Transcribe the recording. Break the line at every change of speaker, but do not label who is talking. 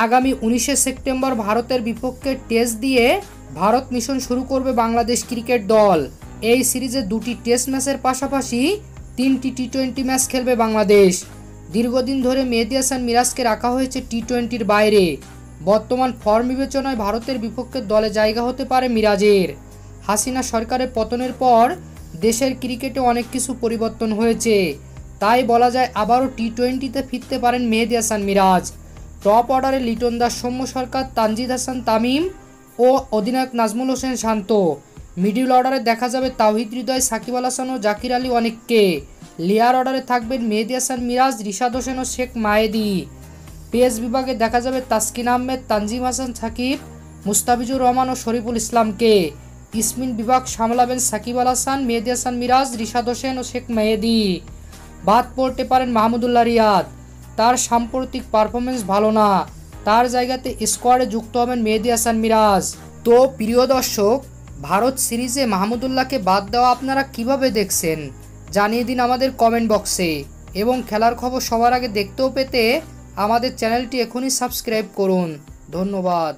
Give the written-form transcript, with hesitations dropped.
আগামী 19শে সেপ্টেম্বর ভারতের বিপক্ষে টেস্ট দিয়ে ভারত মিশন শুরু করবে বাংলাদেশ ক্রিকেট দল। এই সিরিজে 2টি টেস্ট ম্যাচের পাশাপাশি 3টি টি-20 ম্যাচ খেলবে বাংলাদেশ। দীর্ঘদিন ধরে মেহেদী হাসান মিরাজকে রাখা হয়েছে টি-20-র বাইরে। বর্তমান ফর্ম বিবেচনায় ভারতের বিপক্ষে দলে জায়গা হতে পারে মিরাজের। হাসিনা সরকারের পতনের পর দেশের ক্রিকেটে অনেক কিছু পরিবর্তন হয়েছে, তাই বলা যায় আবারও টি-20তে ফিরতে পারেন মেহেদী হাসান মিরাজ। টপ অর্ডারে লিটন দাস, সৌম্য সরকার, তানজিদ হাসান তামিম ও অধিনায়ক নাজমুল হোসেন শান্ত। মিডল অর্ডারে দেখা যাবে তাওহিদ হৃদয়, সাকিব আল হাসান ও জাকির আলী অনেককে। লেয়ার অর্ডারে থাকবেন মেহেদী হাসান মিরাজ, রিশাদ হোসেন ও শেখ মাহেদী। পেস বিভাগে দেখা যাবে তাসকিন আহমেদ, তানজিম হাসান সাকিব, মুস্তাফিজুর রহমান ও শরীফুল ইসলামকে। স্পিন বিভাগ সামলাবেন সাকিব আল হাসান, মেহেদী হাসান মিরাজ, রিশাদ হোসেন ও শেখ মাহেদী। বাদ পড়তে পারেন মাহমুদুল্লাহ রিয়াদ, তার সাম্প্রতিক পারফরমেন্স ভালো না। তার জায়গাতে স্কোয়াডে যুক্ত হবেন মেহেদী হাসান মিরাজ। তো প্রিয় দর্শক, ভারত সিরিজে মাহমুদুল্লাহকে বাদ দেওয়া আপনারা কিভাবে দেখছেন জানিয়ে দিন আমাদের কমেন্ট বক্সে। এবং খেলার খবর সবার আগে দেখতেও পেতে আমাদের চ্যানেলটি এখনই সাবস্ক্রাইব করুন। ধন্যবাদ।